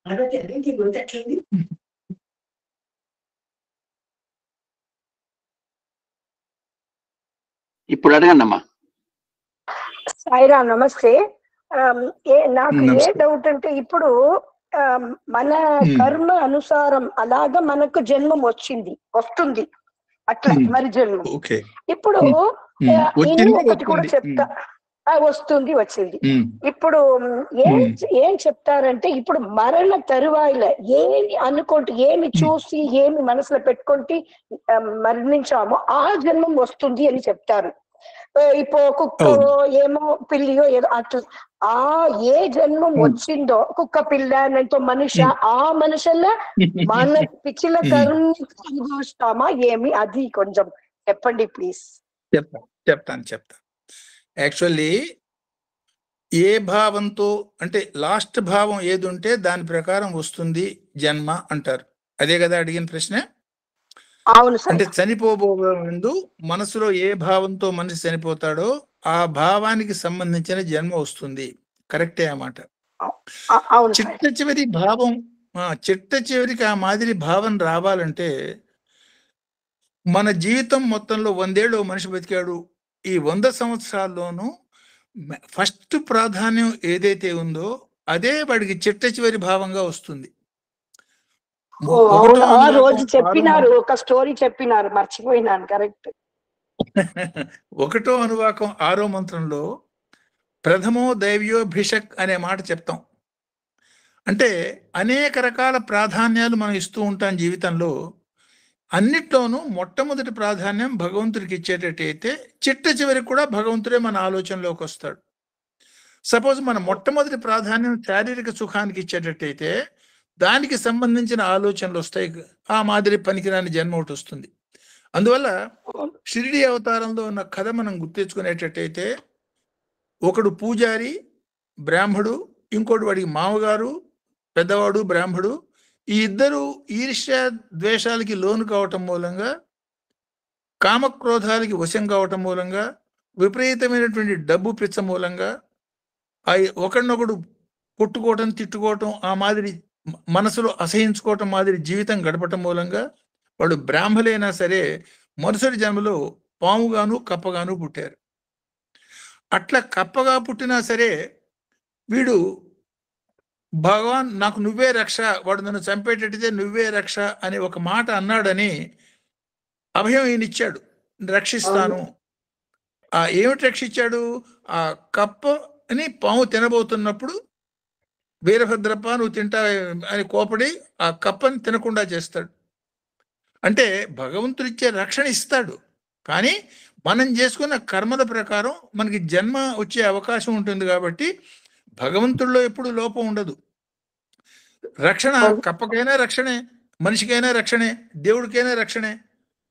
ఇప్పుడు అడగండి అమ్మా. సాయిరామ్, నమస్తే. నాకు ఏ డౌట్ అంటే, ఇప్పుడు మన కర్మ అనుసారం అలాగా మనకు జన్మం వస్తుంది అట్లా మరి జన్మం. ఇప్పుడు ఇంకొకటి కూడా చెప్తా, వచ్చింది. ఇప్పుడు ఏం చెప్తారంటే, ఇప్పుడు మరణ తరువాయిలో ఏమి అనుకుంటూ, ఏమి చూసి, ఏమి మనసులో పెట్టుకుంటే మరణించామో ఆ జన్మం వస్తుంది అని చెప్తారు. ఇప్పుడు కుక్క ఏమో పిల్లియో ఏదో అట్లా ఆ ఏ జన్మం వచ్చిందో, కుక్క పిల్ల అంటూ మనిషి, ఆ మనుషుల మన పిచ్చిల కర్మ అనుభవిస్తామా ఏమి, అది కొంచెం చెప్పండి ప్లీజ్. చెప్తాను. యాక్చువల్లీ ఏ భావంతో అంటే లాస్ట్ భావం ఏది ఉంటే దాని ప్రకారం వస్తుంది జన్మ అంటారు. అదే కదా అడిగిన ప్రశ్న? అవును. అంటే చనిపోబోయే ముందు మనసులో ఏ భావంతో మనిషి చనిపోతాడో ఆ భావానికి సంబంధించిన జన్మ వస్తుంది. కరెక్టే అన్నమాట. చిట్ట చివరికి ఆ మాదిరి భావం రావాలంటే మన జీవితం మొత్తంలో 100 ఏళ్ళు మనిషి బతికాడు. ఈ 100 సంవత్సరాల్లోనూ ఫస్ట్ ప్రాధాన్యం ఏదైతే ఉందో అదే వాడికి చిట్ట చివరి భావంగా వస్తుంది. రోజు చెప్పినారు, ఒక స్టోరీ చెప్పినారు, మర్చిపోయినాను. కరెక్ట్. 1వ అనువాకం 6వ మంత్రంలో ప్రథమో దైవ్యో భిషక్ అనే మాట చెప్తాం. అంటే అనేక రకాల ప్రాధాన్యాలు మనం ఇస్తూ ఉంటాం జీవితంలో. అన్నిట్లోనూ మొట్టమొదటి ప్రాధాన్యం భగవంతుడికి ఇచ్చేటట్టయితే చిట్ట చివరికి కూడా భగవంతుడే మన ఆలోచనలోకి వస్తాడు. సపోజ్ మన మొట్టమొదటి ప్రాధాన్యం శారీరక సుఖానికి ఇచ్చేటట్టయితే దానికి సంబంధించిన ఆలోచనలు వస్తాయి. ఆ మాదిరి పనికిరాని జన్మ ఒకటి వస్తుంది. అందువల్ల షిరిడి అవతారంలో ఉన్న కథ మనం గుర్తించుకునేటట్టయితే, ఒకడు పూజారి బ్రాహ్మడు, ఇంకోటి వాడికి మామగారు పెద్దవాడు బ్రాహ్మడు. ఈ ఇద్దరు ఈర్ష్య ద్వేషాలకి లోను కావటం మూలంగా, కామక్రోధాలకి వశం కావటం మూలంగా, విపరీతమైనటువంటి డబ్బు పిచ్చ మూలంగా ఒకడినొకడు కొట్టుకోవటం, తిట్టుకోవటం, ఆ మాదిరి మనసులో అసహించుకోవటం మాదిరి జీవితం గడపటం మూలంగా వాడు బ్రాహ్మలైనా సరే మరుసటి జన్మలో పాముగాను కప్పగాను పుట్టారు. అట్లా కప్పగా పుట్టినా సరే వీడు భగవాన్ నాకు నువ్వే రక్ష, వాడు నన్ను చంపేటట్టయితే నువ్వే రక్ష అనే ఒక మాట అన్నాడని అభయం ఈయన ఇచ్చాడు, రక్షిస్తాను. ఏమిటి రక్షించాడు? ఆ కప్పని పాము తినబోతున్నప్పుడు వీరభద్రప్ప నువ్వు తింటా అని కోపడి ఆ కప్పని తినకుండా చేస్తాడు. అంటే భగవంతుడిచ్చే రక్షణ ఇస్తాడు, కానీ మనం చేసుకున్న కర్మల ప్రకారం మనకి జన్మ వచ్చే అవకాశం ఉంటుంది. కాబట్టి భగవంతుడిలో ఎప్పుడు లోపం ఉండదు. రక్షణ కప్పకైనా రక్షణే, మనిషికైనా రక్షణే, దేవుడికైనా రక్షణే.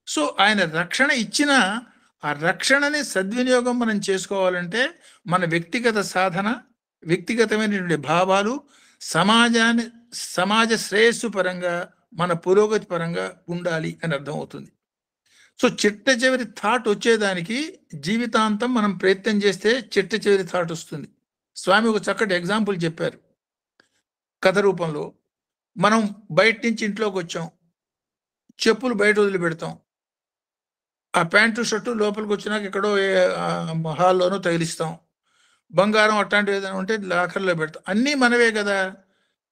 సో ఆయన రక్షణ ఇచ్చిన ఆ రక్షణని సద్వినియోగం మనం చేసుకోవాలంటే మన వ్యక్తిగత సాధన, వ్యక్తిగతమైనటువంటి భావాలు సమాజ శ్రేయస్సు పరంగా, మన పురోగతి పరంగా ఉండాలి అని అర్థమవుతుంది. సో చిట్ట చివరి థాట్ వచ్చేదానికి జీవితాంతం మనం ప్రయత్నం చేస్తే చిట్ట చివరి థాట్ వస్తుంది. స్వామి ఒక చక్కటి ఎగ్జాంపుల్ చెప్పారు కథ రూపంలో. మనం బయట నుంచి ఇంట్లోకి వచ్చాం, చెప్పులు బయట వదిలిపెడతాం, ఆ ప్యాంటు షర్టు లోపలికి వచ్చినాక ఎక్కడో హాల్లోనూ తగిలిస్తాం, బంగారం అట్లాంటివి ఏదైనా ఉంటే లాకర్లో పెడతాం. అన్నీ మనవే కదా.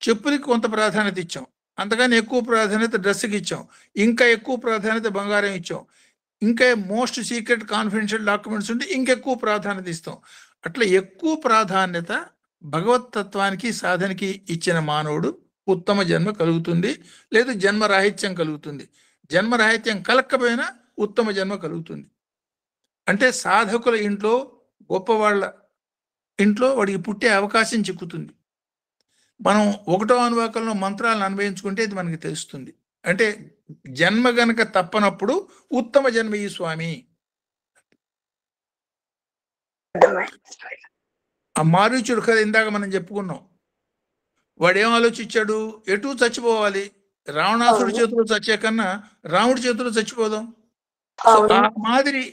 చెప్పులకి కొంత ప్రాధాన్యత ఇచ్చాం, అంతగానే ఎక్కువ ప్రాధాన్యత డ్రెస్కి ఇచ్చాం, ఇంకా ఎక్కువ ప్రాధాన్యత బంగారం ఇచ్చాం, ఇంకా మోస్ట్ సీక్రెట్ కాన్ఫిడెన్షియల్ డాక్యుమెంట్స్ ఉంటే ఇంకెక్కువ ప్రాధాన్యత ఇస్తాం. అట్లా ఎక్కువ ప్రాధాన్యత భగవతత్వానికి సాధనకి ఇచ్చిన మానవుడు ఉత్తమ జన్మ కలుగుతుంది, లేదు జన్మరాహిత్యం కలుగుతుంది. జన్మరాహిత్యం కలక్కపోయినా ఉత్తమ జన్మ కలుగుతుంది. అంటే సాధకుల ఇంట్లో, గొప్పవాళ్ళ ఇంట్లో వాడికి పుట్టే అవకాశం చిక్కుతుంది. మనం 1వ అనువాకంలో మంత్రాలను అన్వయించుకుంటే ఇది మనకి తెలుస్తుంది. అంటే జన్మ గనక తప్పనప్పుడు ఉత్తమ జన్మ ఈ స్వామి. ఆ మారీచుడు కథ ఇందాక మనం చెప్పుకున్నాం. వాడేం ఆలోచించాడు? ఎటు చచ్చిపోవాలి, రావణాసుడి చేతులు చచ్చే కన్నా రాముడి చేతులు చచ్చిపోదాం. ఆ మాదిరి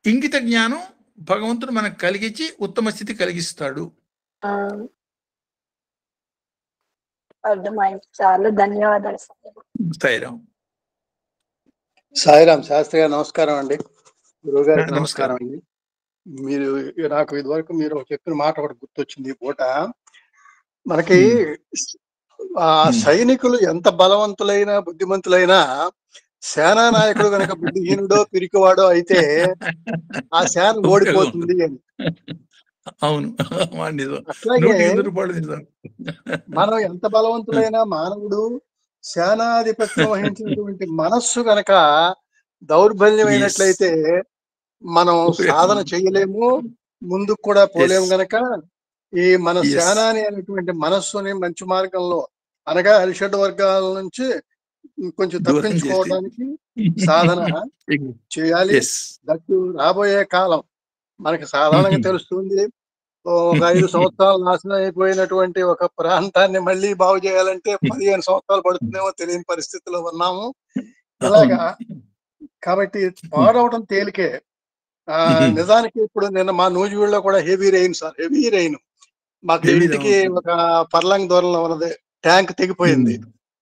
ఇంగిత జ్ఞానం భగవంతుడు మనకు కలిగించి ఉత్తమ స్థితి కలిగిస్తాడు. అర్థమైంది. చాలా ధన్యవాదాలు. సాయిరామ్. సాయిరామ్ శాస్త్రి గారు నమస్కారం అండి. గురువు గారికి నమస్కారం. నమస్కారం అండి. మీరు నాకు ఇదివరకు మీరు చెప్పిన మాట ఒకటి గుర్తొచ్చింది. ఈ పూట మనకి ఆ సైనికులు ఎంత బలవంతులైనా బుద్ధిమంతులైనా సేనా నాయకుడు కనుక బుద్ధిహీనుడో పిరికివాడో అయితే ఆ సేన ఓడిపోతుంది అని. అవును, నిజం. అట్లాగే 100% నిజం. మనం ఎంత బలవంతులైనా మానవుడు సేనాధిపత్యం వహించినటువంటి మనస్సు గనక దౌర్బల్యమైనట్లయితే మనం సాధన చేయలేము, ముందుకు కూడా పోలేము. గనక ఈ మన సేనాని అనేటువంటి మనస్సుని మంచి మార్గంలో అనగా అరిషడ్ వర్గాల నుంచి కొంచెం తప్పించుకోవడానికి సాధన చేయాలి. దట్టు రాబోయే కాలం మనకి సాధారణంగా తెలుస్తుంది. ఒక 5 సంవత్సరాలు నాశనం అయిపోయినటువంటి ఒక ప్రాంతాన్ని మళ్ళీ బాగు చేయాలంటే 15 సంవత్సరాలు పడుతుందేమో తెలియని పరిస్థితిలో ఉన్నాము. ఇలాగా కాబట్టి పాడవడం తేలికే. నిజానికి ఇప్పుడు నిన్న మా నూజివీడులో కూడా హెవీ రెయిన్ మాకు ఇంటికి ఒక పర్లాంగ్ దూరంలో ఉన్నది ట్యాంక్ తెగిపోయింది.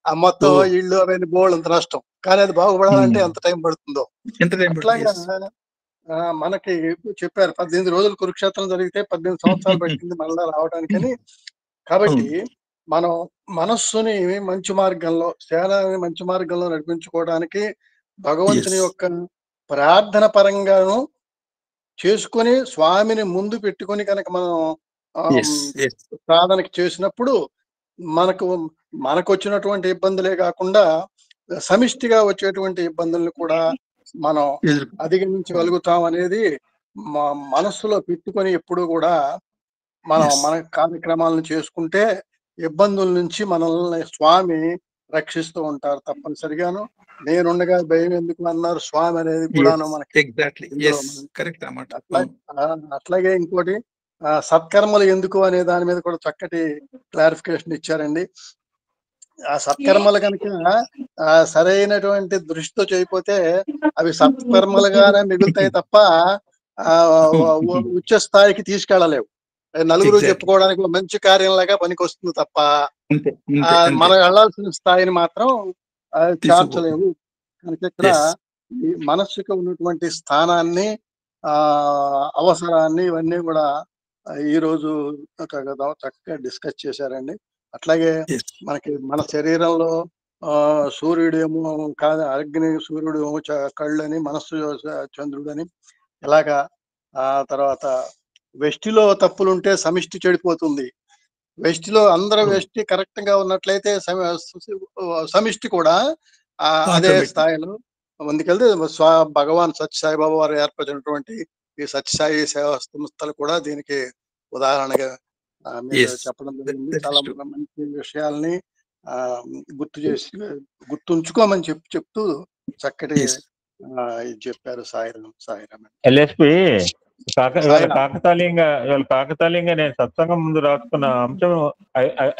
ఆ మొత్తం ఇళ్ళు అవన్నీ బోళ్ళంత నష్టం. కానీ అది బాగుపడాలంటే ఎంత టైం పడుతుందో. అట్లాగా మనకి చెప్పారు 18 రోజులు కురుక్షేత్రం జరిగితే 18 సంవత్సరాలు పట్టింది మళ్ళా రావడానికని. కాబట్టి మనం మనస్సుని మంచి మార్గంలో సేనాని మంచి మార్గంలో నడిపించుకోవడానికి భగవంతుని యొక్క ప్రార్థన పరంగాను చేసుకొని స్వామిని ముందు పెట్టుకొని కనుక మనం సాధనకి చేసినప్పుడు మనకు వచ్చినటువంటి ఇబ్బందులే కాకుండా సమిష్టిగా వచ్చేటువంటి ఇబ్బందులను కూడా మనం అధిగమించగలుగుతాం అనేది మనస్సులో పెట్టుకొని ఎప్పుడు కూడా మనం మన కార్యక్రమాలను చేసుకుంటే ఇబ్బందుల నుంచి మనల్ని స్వామి రక్షిస్తూ ఉంటారు తప్పనిసరిగాను. నేనుండగా భయం ఎందుకు అన్నారు స్వామి అనేది కూడా మనకి. అట్లాగే ఇంకోటి సత్కర్మలు ఎందుకు అనే దాని మీద కూడా చక్కటి క్లారిఫికేషన్ ఇచ్చారండి. ఆ సత్కర్మలు కనుక సరైనటువంటి దృష్టితో చేయకపోతే అవి సత్కర్మలుగానే మిగులుతాయి తప్ప ఉచ్చ స్థాయికి తీసుకెళ్ళలేవు. నలుగురు చెప్పుకోవడానికి మంచి కార్యంలాగా పనికొస్తుంది తప్ప మనం వెళ్లాల్సిన స్థాయిని మాత్రం చేర్చలేవు. కనుక ఇక్కడ ఈ మనస్సుకు ఉన్నటువంటి స్థానాన్ని అవసరాన్ని ఇవన్నీ కూడా ఈ రోజు చక్కగా డిస్కస్ చేశారండి. అట్లాగే మనకి మన శరీరంలో సూర్యుడేమో కాదు, అగ్ని సూర్యుడు ఏమో కళ్ళని, మనస్సు చంద్రుడు అని ఇలాగా. తర్వాత వెష్టిలో తప్పులుంటే సమిష్టి చెడిపోతుంది. వెష్టిలో అందరూ వెష్టి కరెక్ట్ గా ఉన్నట్లయితే సమిష్టి కూడా అదే స్థాయిలో ముందుకెళ్తే భగవాన్ సత్యసాయిబాబా వారు ఏర్పరిచినటువంటి ఈ సత్యసాయి సేవా సంస్థలు కూడా దీనికి ఉదాహరణగా మీరు చెప్పడం జరిగింది. చాలా మంచి విషయాల్ని గుర్తుంచుకోమని చెప్తూ చక్కటి ఇది చెప్పారు. సాయిరామ్. ఎల్ఎస్పి కాకతాళీయంగా నేను సత్సంగం ముందు రాసుకున్న అంశం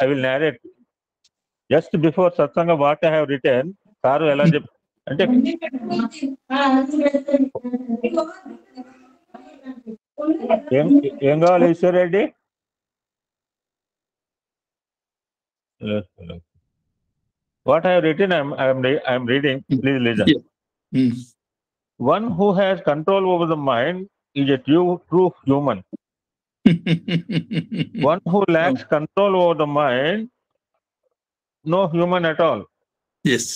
I will narrate just before satsang what I have return. Sir ఎలా చెప్ అంటే ఏం కావాలి Eswar Reddy? What I have written, I am reading. Please listen. One who has control over the mind is a true human. One who lacks control over the mind, no human at all. Yes.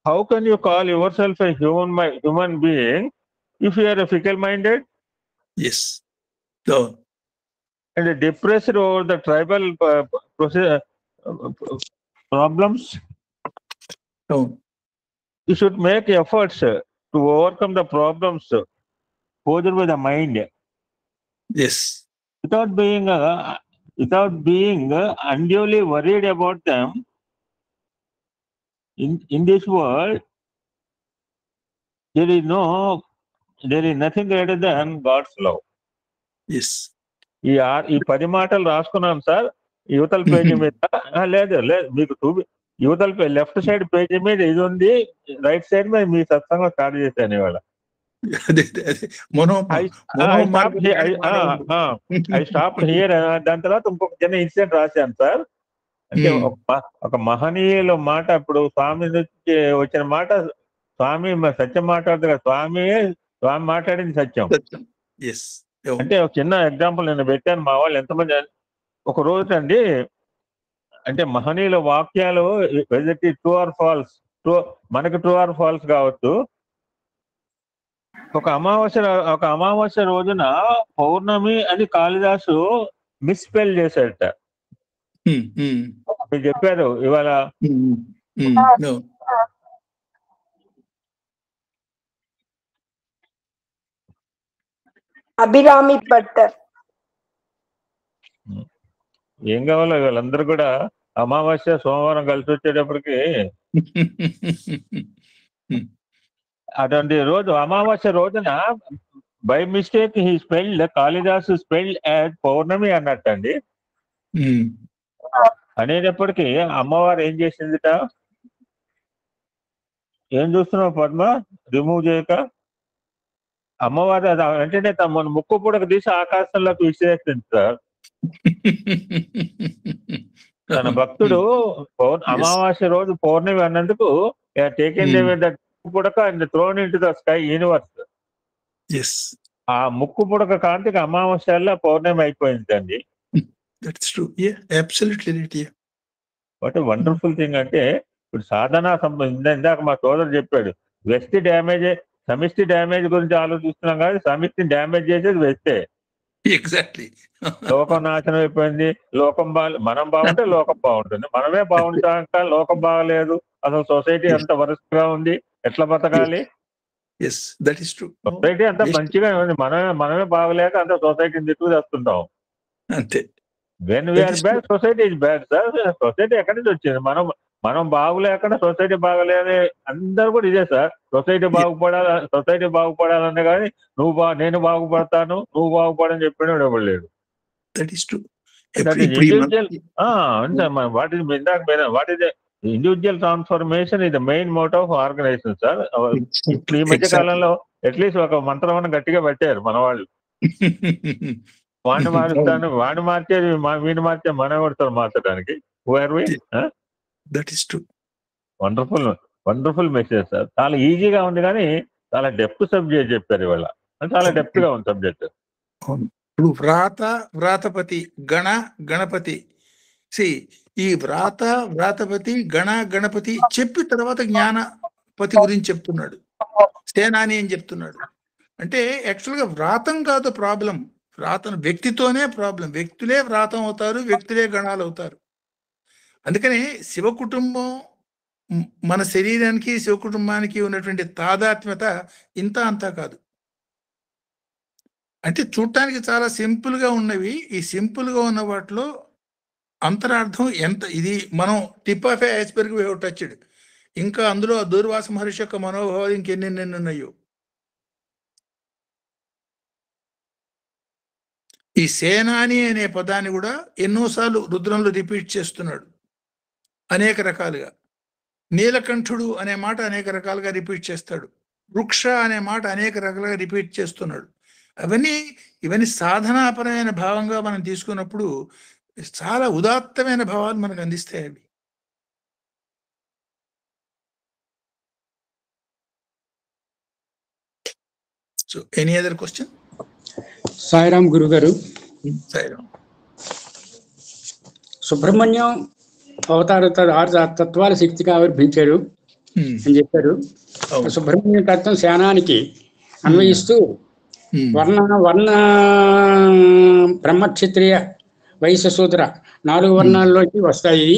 How can you call yourself a human being if you are a fickle-minded? Yes. And depressed over the tribal problems? No. You should make efforts to overcome the problems posed by the mind. Yes. Without being unduly worried about them. In this world, there is nothing greater than God's love. Yes. ఈ 10 మాటలు రాసుకున్నాను sir. యువతల page మీద లేదు మీకు యువతల left side page మీద ఇది ఉంది, రైట్ సైడ్ మీద మీ సత్సంగం స్టార్ట్ చేశాను ఇవాళ. I stop here. దాని తర్వాత ఇంకొక చిన్న ఇన్సిడెంట్ రాశాను సార్. అంటే ఒక మహనీయుల మాట, ఇప్పుడు స్వామి నుంచి వచ్చిన మాట, స్వామి సత్యం మాట్లాడదు కదా, స్వామి మాట్లాడింది సత్యం. అంటే ఒక చిన్న ఎగ్జాంపుల్ నేను పెట్టాను. మా వాళ్ళు ఎంతమంది ఒక రోజు అండి, అంటే మహనీయుల వాక్యాలు ట్రూ ఆర్ ఫాల్స్, మనకి ట్రూ ఆర్ ఫాల్స్ కావచ్చు. ఒక అమావాస్య రోజున పౌర్ణమి అని కాళిదాసు మిస్పెల్ చేశాడట. మీరు చెప్పారు ఇవాళ. అభిరామి భట్టర్ ఏం కావాలో వీళ్ళందరూ కూడా అమావాస్య సోమవారం కలిసి వచ్చేటప్పటికి అటువంటి రోజు అమావాస్య రోజున by mistake he spelled, Kalidasa spelled as Pournami అన్నట్టండి. అనేటప్పటికీ అమ్మవారు ఏం చేసిందిట, ఏం చూస్తున్నావు పద్మ, రిమూవ్ చేయక. అమ్మవారు అది వెంటనే తమ ముక్కు పుడక తీసి ఆకాశంలోకి విసిరేస్తుంది సార్. తన భక్తుడు అమావాస్య రోజు పౌర్ణమి అన్నందుకు టేకెన్ పుడక and thrown into the sky universe. ఆ ముక్కు పుడక కాంతికి అమావాస్యల్లో పౌర్ణమి అయిపోయిందండి. What wonderful thing. అంటే ఇప్పుడు సాధన ఇందాక మా సోదరు చెప్పాడు, సమిష్టి డ్యామేజ్ గురించి ఆలోచిస్తున్నాం కానీ సమిష్టి డ్యామేజ్ చేసేది వేస్తే. ఎగ్జాక్ట్లీ. లోకం నాశనం అయిపోయింది. మనం బాగుంటే లోకం బాగుంటుంది. మనమే బాగుంటాక లోకం బాగలేదు, అసలు సొసైటీ అంత వరస్ట్గా ఉంది, ఎట్లా బతకాలి? సొసైటీ అంత మంచిగా ఉంది, మనమే బాగలేక అంత సొసైటీని తిట్టుకు చేస్తుంటాం. అంతే. When we are bad, society is bad sir. Society ఎక్కడి నుంచి వచ్చింది? మనం బాగులేకుండా సొసైటీ బాగలేని అందరూ కూడా ఇదే సార్. సొసైటీ బాగుపడాలనే కానీ నేను బాగుపడతాను, నువ్వు బాగుపడని చెప్పిన ఇవ్వలేడు. వాట్ ఈస్ ఇండివిజువల్ ట్రాన్స్ఫర్మేషన్ ఇది main motive of organization sir. ఈ మధ్య కాలంలో అట్లీస్ట్ ఒక మంత్రం గట్టిగా పెట్టారు మన వాళ్ళు. వాడిని మారుస్తాను, వాడిని మార్చేది వీడిని మార్చే మన కొడతారు మార్చడానికి. Wonderful message sir. చాలా ఈజీగా ఉంది కానీ చాలా డెప్త్ సబ్జెక్ట్ చెప్పారు ఇవాళ. చాలా డెప్త్ గా ఉంది సబ్జెక్ట్. ఇప్పుడు వ్రాతపతి, గణపతి. ఈ వ్రాతపతి, గణపతి చెప్పి తర్వాత జ్ఞానపతి గురించి చెప్తున్నాడు, సేనాని అని చెప్తున్నాడు. అంటే యాక్చువల్గా వ్రాతం కాదు ప్రాబ్లం, వ్యక్తితోనే ప్రాబ్లం. వ్యక్తులే వ్రాతం అవుతారు, వ్యక్తులే గణాలు అవుతారు. అందుకని శివ కుటుంబం, మన శరీరానికి శివ కుటుంబానికి ఉన్నటువంటి తాదాత్మ్యత ఇంత అంతా కాదు. అంటే చూడటానికి చాలా సింపుల్గా ఉన్నవి. ఈ సింపుల్గా ఉన్న వాటిలో అంతరార్థం ఎంత, ఇది మనం tip of iceberg wave touched. ఇంకా అందులో దూర్వాస మహర్షి యొక్క మనోభావాలు ఇంకెన్నెన్ని ఉన్నాయో. ఈ సేనాని అనే పదాన్ని కూడా ఎన్నోసార్లు రుద్రంలో రిపీట్ చేస్తున్నాడు అనేక రకాలుగా. నీలకంఠుడు అనే మాట అనేక రకాలుగా రిపీట్ చేస్తాడు. వృక్ష అనే మాట అనేక రకాలుగా రిపీట్ చేస్తున్నాడు. ఇవన్నీ సాధనాపరమైన భావంగా మనం తీసుకున్నప్పుడు చాలా ఉదాత్తమైన భావాలు మనకు అందిస్తాయి అవి. So any other question? Sairam గురుగారు. సాయిరామ్. సుబ్రహ్మణ్యం అవతార 6 తత్వాల శక్తిగా ఆవిర్భించారు అని చెప్పారు. సుబ్రహ్మణ్యం తత్వం శానానికి అన్వయిస్తూ వర్ణ బ్రహ్మక్షత్రియ వైశ్య శూద్ర 4 వర్ణాల్లోకి వస్తాయి.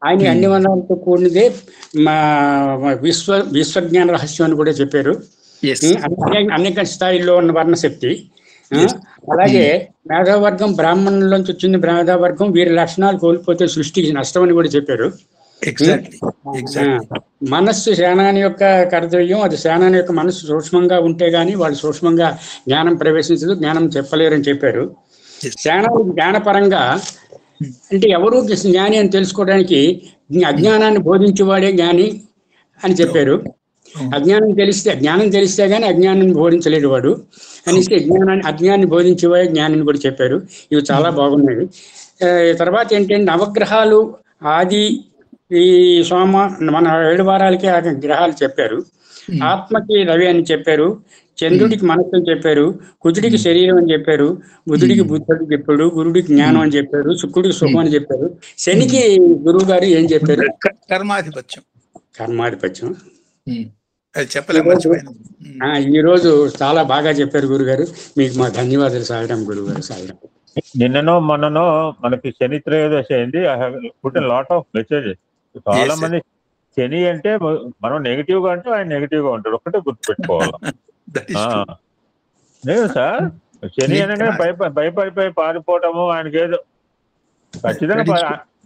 ఆయన అన్ని వర్ణాలతో కూడినదే విశ్వజ్ఞాన రహస్యం అని కూడా చెప్పారు. అనేక స్థాయిల్లో ఉన్న వర్ణశక్తి. అలాగే మేధావర్గం బ్రాహ్మణుల్లోంచి వచ్చింది. మేధావర్గం వీరి లక్షణాలు కోల్పోతే సృష్టికి నష్టం అని కూడా చెప్పారు. మనస్సు సేనాని యొక్క కర్తవ్యం. అది సేనాని యొక్క మనస్సు సూక్ష్మంగా ఉంటే గానీ వాళ్ళు సూక్ష్మంగా జ్ఞానం ప్రవేశించదు, జ్ఞానం చెప్పలేరని చెప్పారు. సేనాని జ్ఞానపరంగా అంటే ఎవరు జ్ఞాని అని తెలుసుకోవడానికి అజ్ఞానాన్ని బోధించేవాడే జ్ఞాని అని చెప్పారు. జ్ఞానం తెలిస్తే గానీ అజ్ఞానాన్ని బోధించలేడు వాడు అనేసి అజ్ఞానాన్ని బోధించేవాడే జ్ఞానిని కూడా చెప్పారు. ఇవి చాలా బాగున్నాయి. తర్వాత ఏంటంటే నవగ్రహాలు ఆది, ఈ సోమ, మన 7 వారాలకి ఆ గ్రహాలు చెప్పారు. ఆత్మకి రవి అని చెప్పారు, చంద్రుడికి మనస్సు అని చెప్పారు, కుజుడికి శరీరం అని చెప్పారు, బుధుడికి బుద్ధుడికి చెప్పాడు, గురుడికి జ్ఞానం అని చెప్పారు, శుక్రుడికి సుఖం అని చెప్పారు. శనికి గురువు గారు ఏం చెప్పారు? కర్మాధిపత్యం. కర్మాధిపత్యం చెప్పలేదు. ఈ రోజు చాలా బాగా చెప్పారు గురుగారు, మీకు మా ధన్యవాదాలు. సాయిరాం గురుగారు. సాయిరాం. నిన్ననో మొన్ననో మనకి శని త్రయోదశి అయింది. I have put a lot of messages. చాలా మంది శని అంటే మనం నెగిటివ్ గా అంటే ఆయన నెగిటివ్ గా ఉంటారు, ఒకటే గుర్తుపెట్టుకోవాలి. లేదు సార్, శని అనగానే భయపడిపోయి పారిపోవటము ఆయనకి ఏదో ఖచ్చితంగా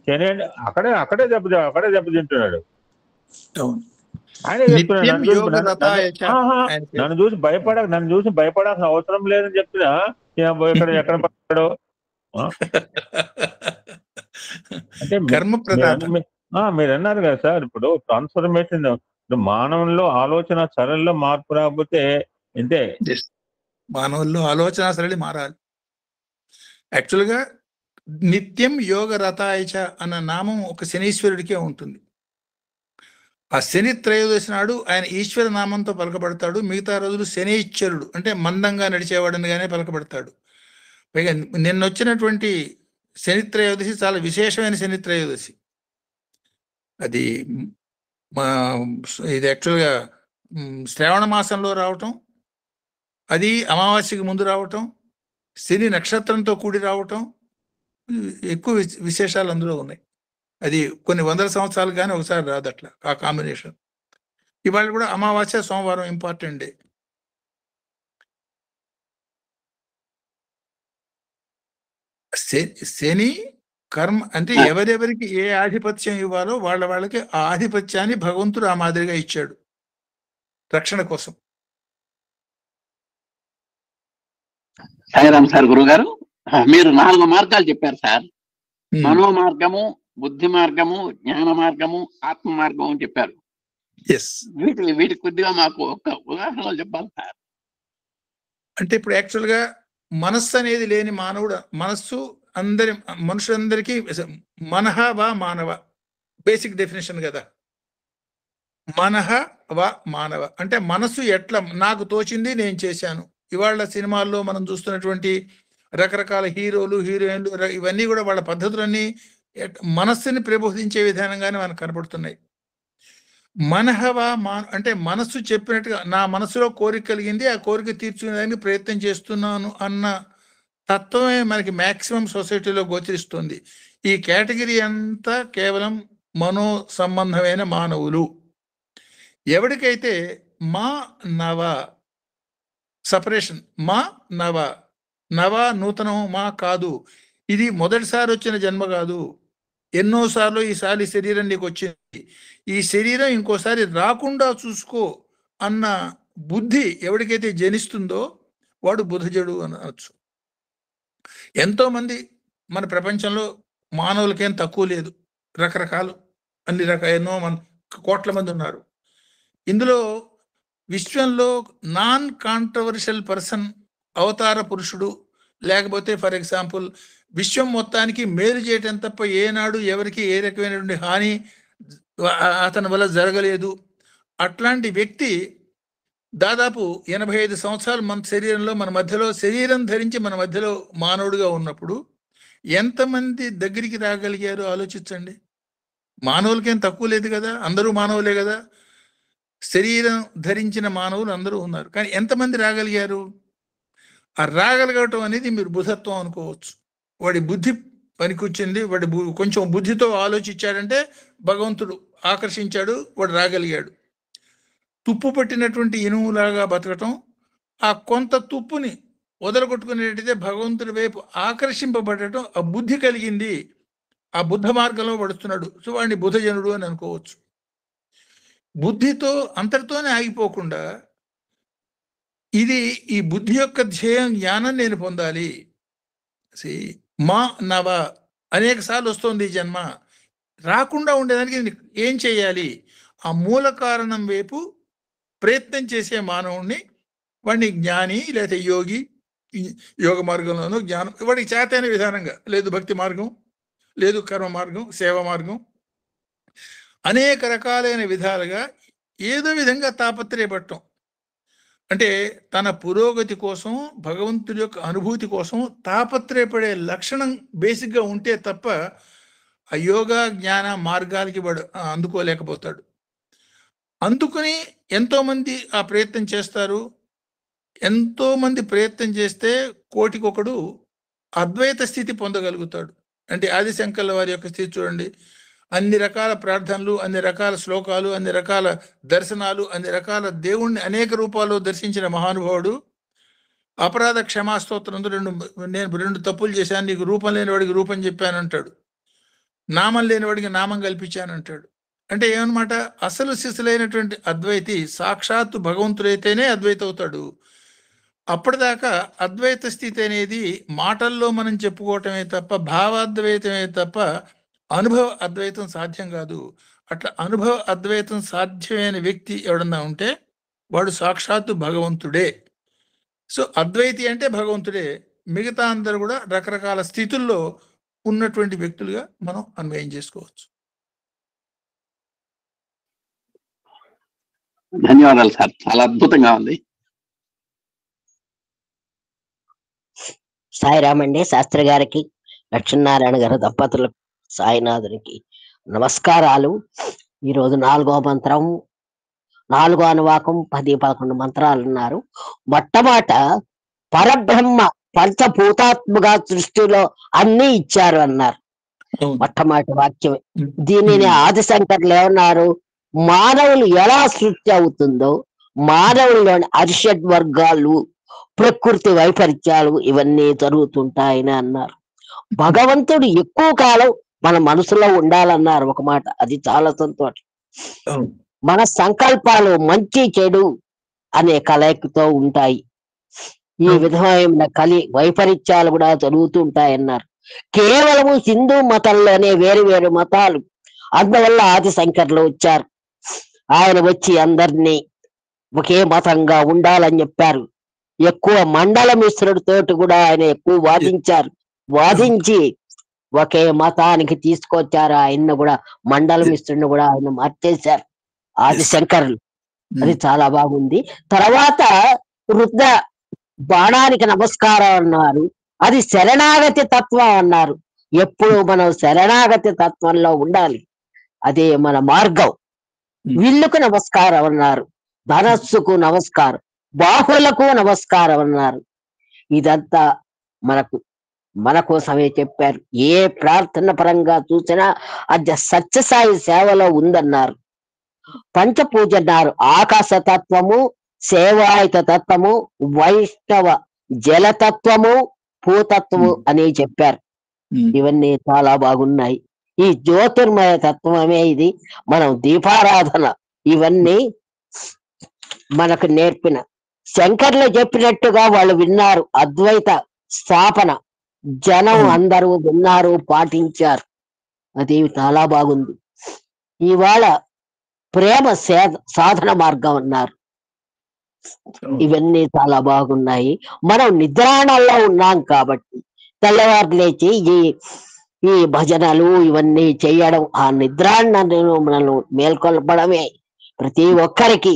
శని అంటే అక్కడే దెబ్బతింటున్నాడు. ఆయన చెప్తున్నాడు నన్ను చూసి భయపడాల్సిన అవసరం లేదని చెప్తున్నా, ఎక్కడ పడ్డాడు అంటే మీరు అన్నారు కదా సార్, ఇప్పుడు ట్రాన్స్ఫర్మేషన్ మానవుల్లో ఆలోచన సరళిలో మార్పు రాకపోతే ఇంతే. మానవుల్లో ఆలోచన సరళి మారాలి. యాక్చువల్గా నిత్యం యోగ రథాయచ అన్న నామం ఒక శనీశ్వరుడికే ఉంటుంది. ఆ శని త్రయోదశి నాడు ఆయన ఈశ్వర నామంతో పలకబడతాడు. మిగతా రోజులు శనీశ్వరుడు అంటే మందంగా నడిచేవాడనిగానే పలకబడతాడు. పైగా నిన్న వచ్చినటువంటి శని త్రయోదశి చాలా విశేషమైన శని త్రయోదశి. అది ఇది యాక్చువల్గా శ్రావణ మాసంలో రావటం, అది అమావాస్యకి ముందు రావటం, శని నక్షత్రంతో కూడి రావటం, ఎక్కువ విశేషాలు అందులో ఉన్నాయి. అది కొన్ని వందల సంవత్సరాలు కానీ ఒకసారి రాదు అట్లా ఆ కాంబినేషన్. ఇవాళ కూడా అమావాస్య సోమవారం ఇంపార్టెంట్ డే. శని కర్మ అంటే ఎవరెవరికి ఏ ఆధిపత్యం ఇవ్వాలో వాళ్ళకి ఆ ఆధిపత్యాన్ని భగవంతుడు ఆ మాదిరిగా ఇచ్చాడు రక్షణ కోసం. సాయిరామ్ సార్ గురుగారు, మీరు 4 మార్గాలు చెప్పారు సార్. మనో మార్గము, బుద్ధి మార్గము, జ్ఞాన మార్గము, ఆత్మ మార్గం అని చెప్పారు. వీటి కొద్దిగా మాకు ఒక ఉదాహరణలు చెప్పాలి సార్. అంటే ఇప్పుడు యాక్చువల్గా మనస్సు అనేది లేని మానవుడు, మనస్సు మనుషులందరికీ మనహ వా మానవ బేసిక్ డెఫినేషన్ కదా. మనహ వా మానవ అంటే మనస్సు ఎట్లా నాకు తోచింది నేను చేశాను. ఇవాళ సినిమాల్లో మనం చూస్తున్నటువంటి రకరకాల హీరోలు, హీరోయిన్లు, ఇవన్నీ కూడా వాళ్ళ పద్ధతులన్నీ మనస్సుని ప్రబోధించే విధానంగానే మనకు కనపడుతున్నాయి. మనహవా అంటే మనస్సు చెప్పినట్టుగా నా మనసులో కోరిక కలిగింది, ఆ కోరిక తీర్చుకునేదానికి ప్రయత్నం చేస్తున్నాను అన్న తత్వమే మనకి మ్యాక్సిమం సొసైటీలో గోచరిస్తుంది. ఈ కేటగిరీ అంతా కేవలం మనో సంబంధమైన మానవులు. ఎవరికైతే మా నవ సపరేషన్, మా నవ నూతనం మా కాదు, ఇది మొదటిసారి వచ్చిన జన్మ కాదు, ఎన్నోసార్లు ఈసారి శరీరం నీకు వచ్చింది, ఈ శరీరం ఇంకోసారి రాకుండా చూసుకో అన్న బుద్ధి ఎవరికైతే జనిస్తుందో వాడు బుధజడు అనవచ్చు. ఎంతోమంది మన ప్రపంచంలో మానవులకేం తక్కువ లేదు, రకరకాలు ఎన్నో కోట్ల మంది ఉన్నారు. ఇందులో విశ్వంలో నాన్ కాంట్రవర్షియల్ పర్సన్ అవతార పురుషుడు, లేకపోతే ఫర్ ఎగ్జాంపుల్ విశ్వం మొత్తానికి మేలు చేయటం తప్ప ఏనాడు ఎవరికి ఏ రకమైనటువంటి హాని అతని వల్ల జరగలేదు, అట్లాంటి వ్యక్తి దాదాపు 85 సంవత్సరాలు మన శరీరంలో, మన మధ్యలో శరీరం ధరించి మన మధ్యలో మానవుడిగా ఉన్నప్పుడు ఎంతమంది దగ్గరికి రాగలిగారు ఆలోచించండి. మానవులకేం తక్కువ లేదు కదా, అందరూ మానవులే కదా. శరీరం ధరించిన మానవులు అందరూ ఉన్నారు, కానీ ఎంతమంది రాగలిగారు? ఆ రాగలగటం అనేది మీరు బుధత్వం అనుకోవచ్చు. వాడి బుద్ధి పనికొచ్చింది, వాడి కొంచెం బుద్ధితో ఆలోచించాడంటే భగవంతుడు ఆకర్షించాడు, వాడు రాగలిగాడు. తుప్పు పట్టినటువంటి ఇనుములాగా బతకటం, ఆ కొంత తుప్పుని వదలగొట్టుకునేటైతే భగవంతుడి వైపు ఆకర్షింపబడటం, ఆ బుద్ధి కలిగింది, ఆ బుద్ధ మార్గంలో పడుతున్నాడు. సో వాడిని బుధజనుడు అని అనుకోవచ్చు. బుద్ధితో అంతటితోనే ఆగిపోకుండా ఈ బుద్ధి యొక్క ధ్యేయం జ్ఞానం నేను పొందాలి. మా నవ అనేక సార్లు వస్తుంది ఈ జన్మ, రాకుండా ఉండేదానికి ఏం చేయాలి? ఆ మూల కారణం వైపు ప్రయత్నం చేసే మానవుణ్ణి వాడిని జ్ఞాని లేదా యోగి యోగ మార్గంలోనూ జ్ఞానం వాడికి చేతైన విధానంగా, లేదు భక్తి మార్గం, లేదు కర్మ మార్గం, సేవ మార్గం, అనేక రకాలైన విధాలుగా ఏదో విధంగా తాపత్రయపడటం. అంటే తన పురోగతి కోసం, భగవంతుడి యొక్క అనుభూతి కోసం తాపత్రయపడే లక్షణం బేసిక్గా ఉంటే తప్ప ఆ యోగా జ్ఞాన మార్గాలకి వాడు అందుకోలేకపోతాడు. అందుకని ఎంతోమంది ఆ ప్రయత్నం చేస్తారు. ఎంతోమంది ప్రయత్నం చేస్తే కోటికొకడు అద్వైత స్థితి పొందగలుగుతాడు. అంటే ఆదిశంకర్ల వారి యొక్క స్థితి చూడండి. అన్ని రకాల ప్రార్థనలు, అన్ని రకాల శ్లోకాలు, అన్ని రకాల దర్శనాలు, అన్ని రకాల దేవుణ్ణి అనేక రూపాల్లో దర్శించిన మహానుభావుడు. అపరాధ క్షమాస్తోత్రంతో నేను 2 తప్పులు చేశాను, నీకు రూపం లేనివాడికి రూపం చెప్పానంటాడు. నామం లేనివాడికి నామం కల్పించానంటాడు. అంటే ఏమన్నమాట, అసలు శిశులైనటువంటి అద్వైతి సాక్షాత్తు భగవంతుడైతేనే అద్వైత అవుతాడు. అప్పటిదాకా అద్వైత స్థితి అనేది మాటల్లో మనం చెప్పుకోవటమే తప్ప, భావాద్వైతమే తప్ప అనుభవ అద్వైతం సాధ్యం కాదు. అట్లా అనుభవ అద్వైతం సాధ్యమైన వ్యక్తి ఎవడన్నా ఉంటే వాడు సాక్షాత్తు భగవంతుడే. సో అద్వైతి అంటే భగవంతుడే. మిగతా అందరూ కూడా రకరకాల స్థితుల్లో ఉన్నటువంటి వ్యక్తులుగా మనం అన్వయం చేసుకోవచ్చు. ధన్యవాదాలు సార్, చాలా అద్భుతంగా ఉంది. సాయిరామ్ అండి. శాస్త్రి గారికి, లక్ష్మీనారాయణ గారి దంపతులకు, సాయినాథునికి నమస్కారాలు. ఈరోజు 4వ మంత్రం, 4వ అనువాకం, 10-11 మంత్రాలు ఉన్నారు. మొట్టమొదట పరబ్రహ్మ పంచభూతాత్మక సృష్టిలో అన్ని ఇచ్చారు అన్నారు. మొట్టమొదటి వాక్యమే. దీనిని ఆదిశంకర్లు ఏమన్నారు, మానవులు ఎలా సృష్టి అవుతుందో, మానవుల్లోని అరిషడ్ వర్గాలు, ప్రకృతి వైపరీత్యాలు ఇవన్నీ జరుగుతుంటాయని అన్నారు. భగవంతుడు ఎక్కువ కాలం మన మనసులో ఉండాలన్నారు ఒక మాట. అది చాలా సంతోషం. మన సంకల్పాలు మంచి చెడు అనే కలయికతో ఉంటాయి. ఈ విధమైన వైపరీత్యాలు కూడా జరుగుతుంటాయన్నారు. కేవలము హిందూ మతంలోనే వేరు వేరు మతాలు, అందువల్ల ఆదిశంకర్లు వచ్చారు. ఆయన వచ్చి అందరినీ ఒకే మతంగా ఉండాలని చెప్పారు. ఎక్కువ మండల మిశ్రుడితోటి కూడా ఆయన ఎక్కువ వాదించారు. వాదించి ఒకే మతానికి తీసుకొచ్చారు. ఆయన్ని కూడా మండల మిశ్రుడిని కూడా ఆయన మార్చేశారు ఆదిశంకరులు. అది చాలా బాగుంది. తర్వాత రుద్ర బాణానికి నమస్కారం అన్నారు. అది శరణాగతి తత్వం అన్నారు. ఎప్పుడు మనం శరణాగతి తత్వంలో ఉండాలి, అదే మన మార్గం. విల్లుకు నమస్కారం అన్నారు. ధనస్సుకు నమస్కారం, బాహువులకు నమస్కారం అన్నారు. ఇదంతా మన కోసమే చెప్పారు. ఏ ప్రార్థన పరంగా చూసినా అది సత్యసాయి సేవలో ఉందన్నారు. పంచపూజ అన్నారు. ఆకాశ తత్వము, సేవాయుత తత్వము, వైష్ణవ జలతత్వము, భూతత్వము అని చెప్పారు. ఇవన్నీ చాలా బాగున్నాయి. ఈ జ్యోతిర్మయ తత్వమే ఇది. మనం దీపారాధన ఇవన్నీ మనకు నేర్పిన శంకర్లు చెప్పినట్టుగా వాళ్ళు విన్నారు. అద్వైత స్థాపన జనం అందరూ విన్నారు, పాటించారు. అది చాలా బాగుంది. ఇవాళ ప్రేమ సాధన మార్గం అన్నారు. ఇవన్నీ చాలా బాగున్నాయి. మనం నిద్రాణంలో ఉన్నాం కాబట్టి తెల్లవారు లేచి ఈ భజనలు ఇవన్నీ చేయడం, ఆ నిద్రాణను మనల్ని మేల్కొల్పడమే. ప్రతి ఒక్కరికి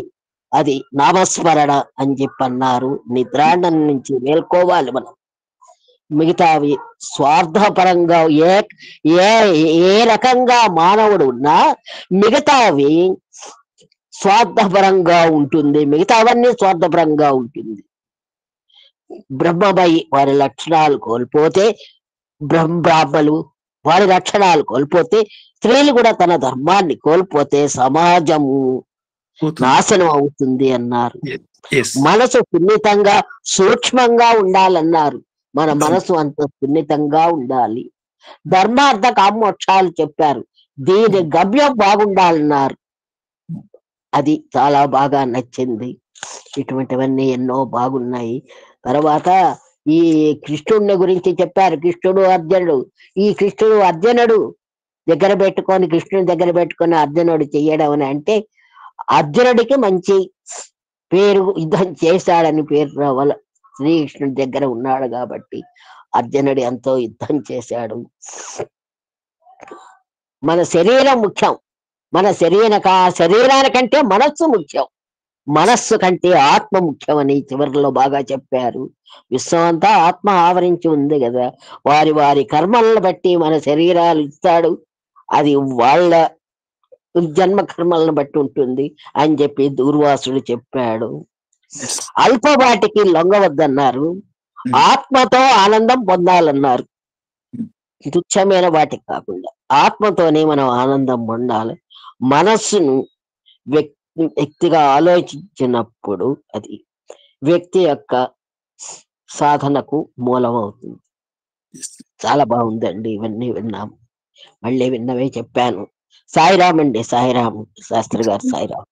అది నామస్మరణ అని చెప్పి అన్నారు. నిద్రాణం నుంచి మేల్కోవాలి మనం. మిగతావి స్వార్థపరంగా ఏ రకంగా మానవుడు ఉన్నా మిగతావి స్వార్థపరంగా ఉంటుంది, మిగతావన్నీ స్వార్థపరంగా ఉంటుంది. బ్రహ్మమై వారి లక్షణాలు కోల్పోతే, బ్రాహ్మలు వారి లక్షణాలు కోల్పోతే, స్త్రీలు కూడా తన ధర్మాన్ని కోల్పోతే సమాజము నాశనం అవుతుంది అన్నారు. మనసు సున్నితంగా సూక్ష్మంగా ఉండాలన్నారు. మన మనసు అంత సున్నితంగా ఉండాలి. ధర్మార్థ కామోక్షాలు చెప్పారు. దీని గమ్యం బాగుండాలన్నారు. అది చాలా బాగా నచ్చింది. ఇటువంటివన్నీ ఎన్నో బాగున్నాయి. తర్వాత ఈ కృష్ణుడిని గురించి చెప్పారు. కృష్ణుడు అర్జునుడు. ఈ కృష్ణుడు అర్జునుడు దగ్గర పెట్టుకొని, కృష్ణుని దగ్గర పెట్టుకొని అర్జునుడు చెయ్యడం అని అంటే, అర్జునుడికి మంచి పేరు, యుద్ధం చేశాడని పేరు రావాలి. శ్రీకృష్ణుడి దగ్గర ఉన్నాడు కాబట్టి అర్జునుడు ఎంతో యుద్ధం చేశాడు. మన శరీరం ముఖ్యం, మన శరీరానికంటే మనస్సు ముఖ్యం, మనస్సు కంటే ఆత్మ ముఖ్యమని చివరిలో బాగా చెప్పారు. విశ్వం అంతా ఆత్మ ఆవరించి ఉంది కదా, వారి వారి కర్మలను బట్టి మన శరీరాలు ఇస్తాడు, అది వాళ్ళ జన్మ కర్మలను బట్టి ఉంటుంది అని చెప్పి దూర్వాసుడు చెప్పాడు. అల్పవాటికి లొంగవద్దన్నారు, ఆత్మతో ఆనందం పొందాలన్నారు. తుచ్చమైన వాటికి కాకుండా ఆత్మతోనే మనం ఆనందం పొందాలి. మనస్సును వ్యక్తిగా ఆలోచించినప్పుడు అది వ్యక్తి యొక్క సాధనకు మూలం అవుతుంది. చాలా బాగుందండి, ఇవన్నీ విన్నాము, మళ్ళీ విన్నవే చెప్పాను. సాయిరామ్ అండి, సాయిరామ్ శాస్త్రి గారు, సాయిరామ్.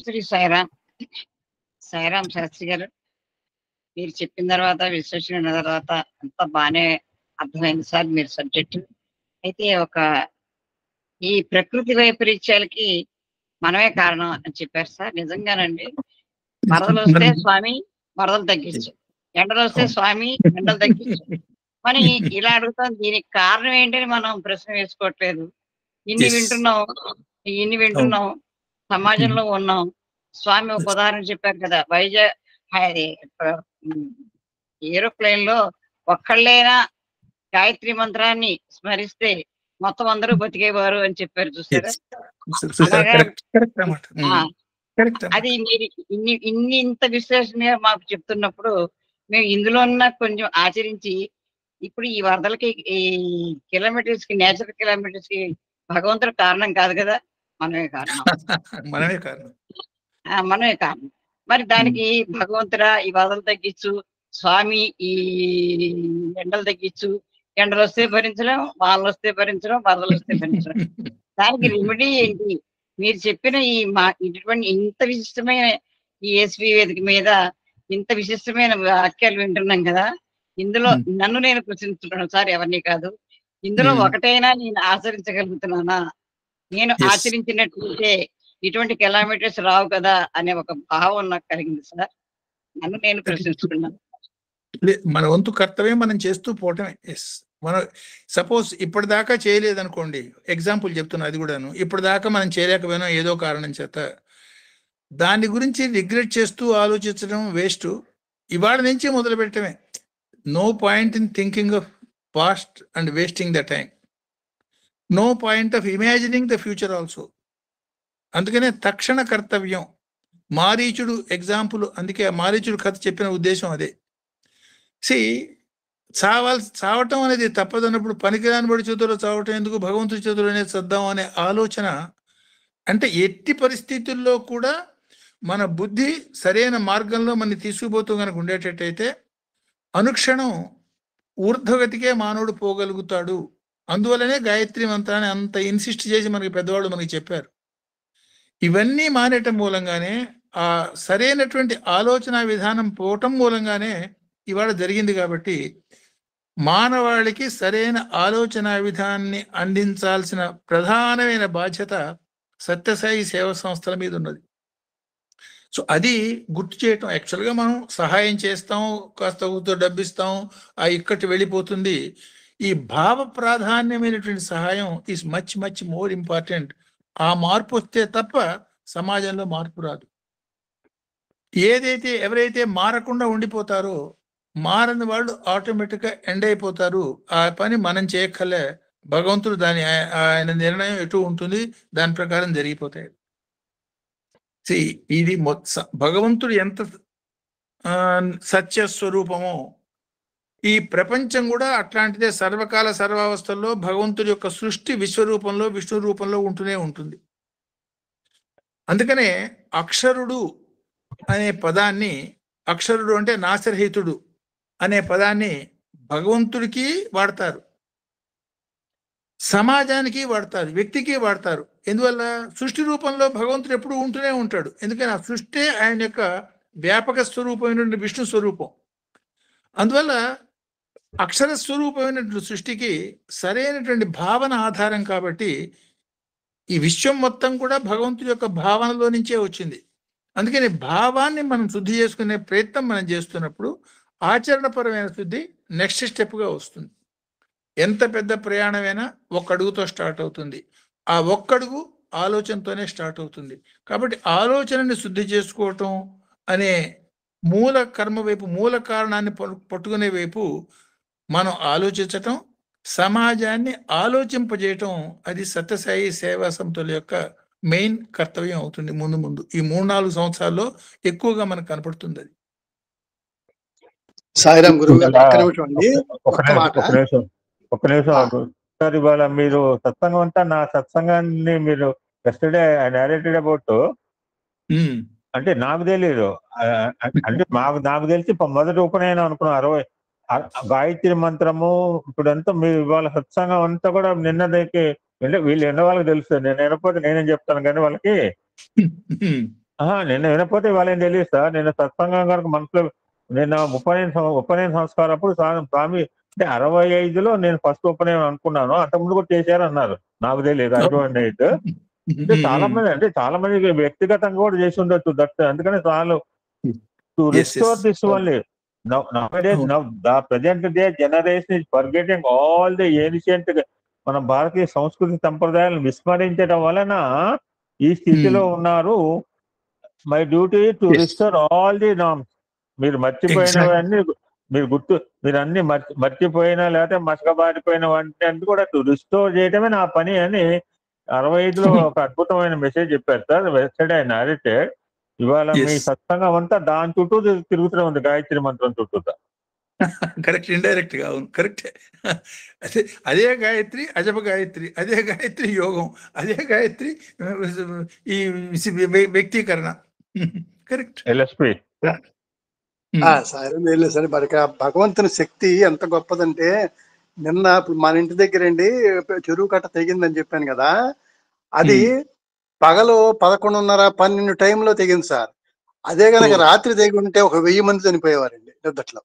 శ్రీ సాయిరామ్. సాయిరామ్ శాస్త్రి గారు, మీరు చెప్పిన తర్వాత విశ్లేషణ తర్వాత అంతా బాగానే అర్థమైంది సార్ మీరు సబ్జెక్టు. అయితే ఈ ప్రకృతి వైపరీత్యాలకి మనమే కారణం అని చెప్పారు సార్. నిజంగానండి, వరదలు వస్తే స్వామి వరదలు తగ్గించు, ఎండలు వస్తే స్వామి ఎండలు తగ్గించు. మరి ఇలా అడుగుతాం, దీనికి కారణం ఏంటని మనం ప్రశ్న వేసుకోవట్లేదు. ఇన్ని వింటున్నాం, సమాజంలో ఉన్నాం. స్వామి ఒక ఉదాహరణ చెప్పారు కదా, వైజాగ్ ఏరోప్లేన్ లో ఒక్కళ్ళైనా గాయత్రి మంత్రాన్ని స్మరిస్తే మొత్తం అందరూ బతికేవారు అని చెప్పారు, చూసారా? అది మీరు ఇంత విశ్లేషణ మాకు చెప్తున్నప్పుడు మేము ఇందులో ఉన్న కొంచెం ఆచరించి, ఇప్పుడు ఈ వరదలకి ఈ కిలోమీటర్స్ కి నేచురల్ కిలోమీటర్స్ కి భగవంతుడు కారణం కాదు కదా, మనమే కారణం. మరి దానికి భగవంతుడా ఈ వరదలు తగ్గించు, స్వామి ఈ ఎండలు తగ్గించు, ఎండలు వస్తే భరించడం, వానలు వస్తే భరించడం, వరదలు వస్తే భరించడం. దానికి రెమెడీ ఏంటి? మీరు చెప్పిన ఇటువంటి ఇంత విశిష్టమైన ఈ ఎస్వి వేదిక మీద ఇంత విశిష్టమైన వాక్యాలు వింటున్నాం కదా, ఇందులో నన్ను నేను ప్రశ్నిస్తున్నాను సార్, ఎవరిని కాదు. ఇందులో ఒకటైనా నేను ఆచరించగలుగుతున్నానా? నేను ఆచరించినట్లయితే ఇటువంటి కిలోమీటర్స్ రావు కదా అనే ఒక భావం నాకు కలిగింది సార్. నన్ను నేను ప్రశ్నించుకున్నాను. మన వంతు కర్తవ్యం మనం చేస్తూ పోవటమే. మనం సపోజ్ ఇప్పటిదాకా చేయలేదనుకోండి, ఎగ్జాంపుల్ చెప్తున్నా, అది కూడాను ఇప్పటిదాకా మనం చేయలేకపోయినా ఏదో కారణం చేత, దాని గురించి రిగ్రెట్ చేస్తూ ఆలోచించడం వేస్ట్. ఇవాళ నుంచి మొదలు పెట్టడమే. No point in thinking of past and wasting the time. No point of imagining the future also. అందుకనే తక్షణ కర్తవ్యం. మారీచుడు ఎగ్జాంపుల్, అందుకే మారీచుడు కథ చెప్పిన ఉద్దేశం అదే. చావటం అనేది తప్పదన్నప్పుడు పనికిరాని బడి చేతుల్లో చావటం ఎందుకు, భగవంతుడి చేతుల్లోనే చద్దాం అనే ఆలోచన. అంటే ఎట్టి పరిస్థితుల్లో కూడా మన బుద్ధి సరైన మార్గంలో మనని తీసుకుపోతూ కనుక ఉండేటట్టయితే అనుక్షణం ఊర్ధ్వగతికే మానవుడు పోగలుగుతాడు. అందువల్లనే గాయత్రి మంత్రాన్ని అంత ఇన్సిస్ట్ చేసి మనకి పెద్దవాళ్ళు మనకి చెప్పారు. ఇవన్నీ మానేయటం మూలంగానే, ఆ సరైనటువంటి ఆలోచన విధానం పోవటం మూలంగానే ఇవాళ జరిగింది. కాబట్టి మానవాళికి సరైన ఆలోచన విధానాన్ని అందించాల్సిన ప్రధానమైన బాధ్యత సత్యసాయి సేవా సంస్థల మీద ఉన్నది. సో అది గుర్తు చేయటం. యాక్చువల్గా మనం సహాయం చేస్తాం, కాస్త డబ్బిస్తాం, ఆ ఇక్కటి వెళ్ళిపోతుంది. ఈ భావ ప్రాధాన్యమైనటువంటి సహాయం is much much more important. ఆ మార్పు వస్తే తప్ప సమాజంలో మార్పు రాదు. ఎవరైతే మారకుండా ఉండిపోతారో, మారని వాళ్ళు ఆటోమేటిక్గా ఎండ్ అయిపోతారు. ఆ పని మనం చేయక్కలే, భగవంతుడు ఆయన నిర్ణయం ఎటు ఉంటుంది, దాని ప్రకారం జరిగిపోతాయి. ఇది భగవంతుడు ఎంత సత్యస్వరూపమో ఈ ప్రపంచం కూడా అట్లాంటిదే. సర్వకాల సర్వావస్థల్లో భగవంతుడి యొక్క సృష్టి విశ్వరూపంలో, విష్ణు రూపంలో ఉంటూనే ఉంటుంది. అందుకనే అక్షరుడు అనే పదాన్ని, అక్షరుడు అంటే నాశరహితుడు అనే పదాన్ని భగవంతుడికి వాడతారు, సమాజానికి వాడతారు, వ్యక్తికి వాడతారు. ఎందువల్ల? సృష్టి రూపంలో భగవంతుడు ఎప్పుడు ఉంటూనే ఉంటాడు. ఎందుకని? ఆ సృష్టి ఆయన యొక్క వ్యాపక స్వరూపమైనటువంటి విష్ణు స్వరూపం. అందువల్ల అక్షర స్వరూపమైనటువంటి సృష్టికి సరైనటువంటి భావన ఆధారం. కాబట్టి ఈ విశ్వం మొత్తం కూడా భగవంతుడి యొక్క భావనలో నుంచే వచ్చింది. అందుకని భావాన్ని మనం శుద్ధి చేసుకునే ప్రయత్నం మనం చేస్తున్నప్పుడు ఆచరణపరమైన శుద్ధి నెక్స్ట్ స్టెప్గా వస్తుంది. ఎంత పెద్ద ప్రయాణమైనా ఒక్క అడుగుతో స్టార్ట్ అవుతుంది. ఆ ఒక్కడుగు ఆలోచనతోనే స్టార్ట్ అవుతుంది. కాబట్టి ఆలోచనని శుద్ధి చేసుకోవటం అనే మూల కర్మ వైపు, మూల కారణాన్ని పట్టుకునే వైపు మనం ఆలోచించటం, సమాజాన్ని ఆలోచింపజేయటం, అది సత్యసాయి సేవా సంస్థల యొక్క మెయిన్ కర్తవ్యం అవుతుంది. ముందు ఈ 3-4 సంవత్సరాల్లో ఎక్కువగా మనకు కనపడుతుంది అది. సాయిరాం గురువు గారు ఒక్క నిమిషం సార్. ఇవాళ మీరు సత్సంగం అంతా, నా సత్సంగాన్ని మీరు ఎస్టర్డే నారేటెడ్ అబౌట్, అంటే నాకు తెలియదు, అంటే నాకు తెలిసి మొదటి ఉపనయనం అనుకున్నాను 60 గాయత్రి మంత్రము. ఇప్పుడంతా మీరు ఇవాళ సత్సంగం అంతా కూడా నిన్నదకి వీళ్ళు ఎన్న వాళ్ళకి తెలుసు. నేను వినకపోతే నేనేం చెప్తాను కానీ వాళ్ళకి, నిన్న వినకపోతే వాళ్ళేం తెలియదు సార్. నేను సత్సంగం కనుక మనసులో నేను ఉపనయన సంస్కారం అప్పుడు స్వామి అంటే 65లో నేను ఫస్ట్ ఉపనయనం అనుకున్నాను, అంతకుముందు కూడా చేశారు అన్నారు. నాకు తెలియదు అటువంటి. అంటే చాలా మంది వ్యక్తిగతంగా కూడా చేసి ఉండొచ్చు. అందుకని చాలు to restore this only. Nowadays, the present day generation is forgetting all the ancient మన భారతీయ సంస్కృతి సంప్రదాయాలను విస్మరించడం వలన ఈ స్థితిలో ఉన్నారు. My duty to restore all the norms. మీరు మర్చిపోయినవన్నీ మీరు అన్ని మర్చిపోయినా లేకపోతే మసకబారిపోయిన వాటి కూడా టు రిస్టోర్ చేయడమే నా పని అని 65లో ఒక అద్భుతమైన మెసేజ్ చెప్పారు సార్. వెస్టర్డే ఆయన నారేటెడ్. ఇవాళ మీ సత్సంగం అంతా దాని చుట్టూ తిరుగుతూనే ఉంది, గాయత్రి మంత్రం చుట్టూ. కరెక్ట్, ఇండైరెక్ట్ గా అవును, కరెక్టే. అదే గాయత్రి, అజప గాయత్రి, అదే గాయత్రి యోగం, అదే గాయత్రి ఈ వ్యక్తీకరణ. కరెక్ట్. ఎల్ఎస్పి సరే మరి భగవంతుని శక్తి ఎంత గొప్పదంటే, నిన్న ఇప్పుడు మన ఇంటి దగ్గర అండి చెరువు కట్ట తెగిందని చెప్పాను కదా, అది పగలు 11:30-12 టైంలో తెగింది సార్. అదే కనుక రాత్రి తెగి ఉంటే 1000 మంది చనిపోయేవారండి నిద్దట్లో.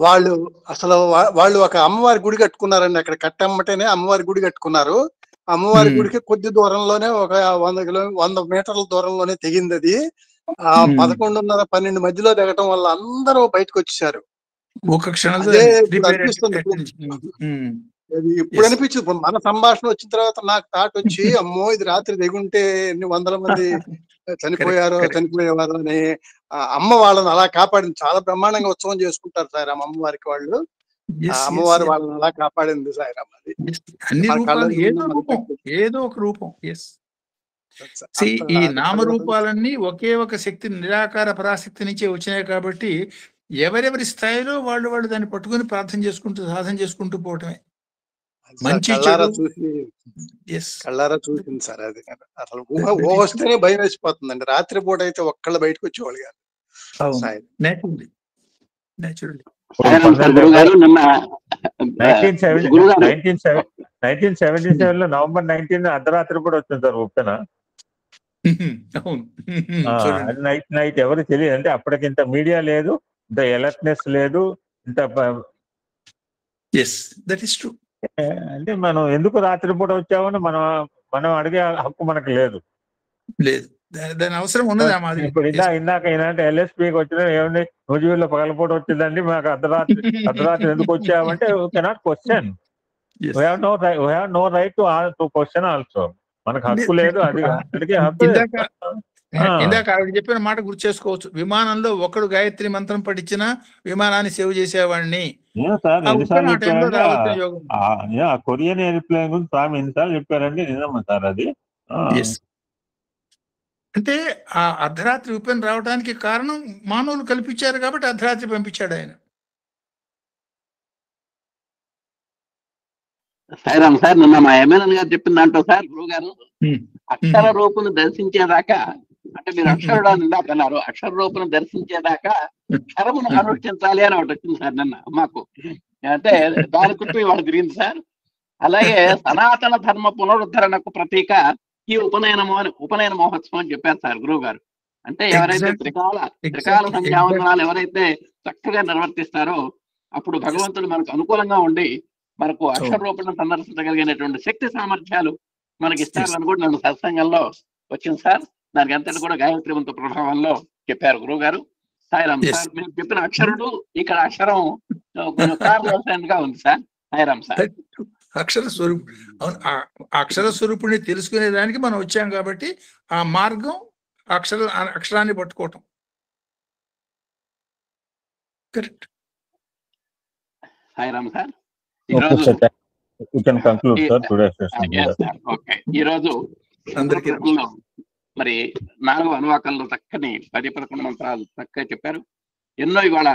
వాళ్ళు ఒక అమ్మవారి గుడి కట్టుకున్నారండి. అక్కడ కట్టమ్మటేనే అమ్మవారి గుడి కట్టుకున్నారు. అమ్మవారి గుడికి కొద్ది దూరంలోనే ఒక 100 మీటర్ల దూరంలోనే తెగింది అది. 11:30-12 మధ్యలో దిగటం వల్ల అందరూ బయటకు వచ్చేసారు. ఇప్పుడు అనిపించింది, మన సంభాషణ వచ్చిన తర్వాత నాకు థాట్ వచ్చి, అమ్మో ఇది రాత్రి దిగుంటే ఎన్ని 100 మంది చనిపోయేవారు అని. అమ్మ వాళ్ళని అలా కాపాడింది. చాలా బ్రహ్మాండంగా ఉత్సవం చేసుకుంటారు సాయిరామ్ అమ్మవారికి వాళ్ళు. అమ్మవారి వాళ్ళని అలా కాపాడింది సాయిరామ్. అది ఏదో ఒక రూపం. ఈ నామరూపాలన్నీ ఒకే ఒక శక్తి, నిరాకార పరాశక్తి నుంచే వచ్చినాయి. కాబట్టి ఎవరెవరి స్థాయిలో వాళ్ళు దాన్ని పట్టుకుని ప్రార్థన చేసుకుంటూ, సాధన చేసుకుంటూ పోవటమే. కళ్ళారా చూసింది సార్. అది అసలు వస్తేనే భయం వేసిపోతుందండి. రాత్రి పూట అయితే ఒక్కళ్ళు బయటకు వచ్చేవాళ్ళు కాదు. 1977లో నవంబర్ 19 అర్ధరాత్రి కూడా వచ్చింది సార్ ఉప్పెన. నైట్ ఎవరు తెలియదు. అంటే అప్పటికి ఇంత మీడియా లేదు, ఇంత అలర్ట్నెస్ లేదు, ఇంత. అంటే మనం ఎందుకు రాత్రిపూట వచ్చామని మనం అడిగే హక్కు మనకు లేదు. దాని అవసరం ఉన్నది. ఇప్పుడు ఇందాక ఎల్ఎస్పీకి వచ్చిన ఏమండి నూజివీడులో పగలపూట వచ్చిందండి, మాకు అర్ధరాత్రి ఎందుకు వచ్చామంటే cannot question. We have no right to question also. మనకు హక్కు లేదు. అది అడిగే హక్కు. ఇందాక ఆవిడ చెప్పిన మాట గుర్తు చేసుకోవచ్చు. విమానంలో ఒకడు గాయత్రి మంత్రం పఠించిన విమానాన్ని సేవ్ చేసేవాడిని. కొరియన్ ఎయిర్ప్లేన్ గురించి స్వామి ఎన్నిసార్లు చెప్పారండి, నిజమా సార్ అది? అంటే ఆ అర్ధరాత్రి ఉపేన రావడానికి కారణం మానవులు కల్పించారు కాబట్టి అర్ధరాత్రి పంపించాడు ఆయన. సాయిరామ్ సార్, నిన్న మా ఎమ్మెల్యే గారు చెప్పిన దాంట్లో సార్, గురువు గారు అక్షర రూపును దర్శించేదాకా, అంటే మీరు అక్షరుడు అని ఇందాక అన్నారు, అక్షర రూపును దర్శించేదాకా క్షరమును అనుష్ఠించాలి అని ఒకటి వచ్చింది సార్ నిన్న మాకు. అంటే దాని చుట్టూ ఇవాళ తిరిగింది సార్. అలాగే సనాతన ధర్మ పునరుద్ధరణకు ప్రతీక ఈ ఉపనయన మహోత్సవం అని చెప్పారు సార్ గురువు గారు. అంటే ఎవరైతే త్రికాల సంధ్యావందనాలు ఎవరైతే చక్కగా నిర్వర్తిస్తారో అప్పుడు భగవంతుడు మనకు అనుకూలంగా ఉండి మనకు అక్షర రూపంలో సందర్శించగలిగినటువంటి శక్తి సామర్థ్యాలు మనకి ఇస్తారని కూడా నన్ను సత్సంగంలో వచ్చింది సార్. దానికి అంతటి కూడా గాయత్రి మంత్ర ప్రభావంలో చెప్పారు గురువు గారు. సాయిరామ్ సార్, మీరు చెప్పిన అక్షరుడు ఇక్కడ అక్షరం కొంచెం గా ఉంది సార్. సాయిరామ్ సార్. అక్షర స్వరూపుడు. అవును, అక్షర స్వరూపుడిని తెలుసుకునే దానికి మనం వచ్చాం కాబట్టి ఆ మార్గం అక్షరాన్ని పట్టుకోవటం. కరెక్ట్. సాయిరామ్ సార్. ఈరోజు మరి 4వ అనువాకంలో చక్కని 10-11 మంత్రాలు చక్కగా చెప్పారు. ఎన్నో ఇవాళ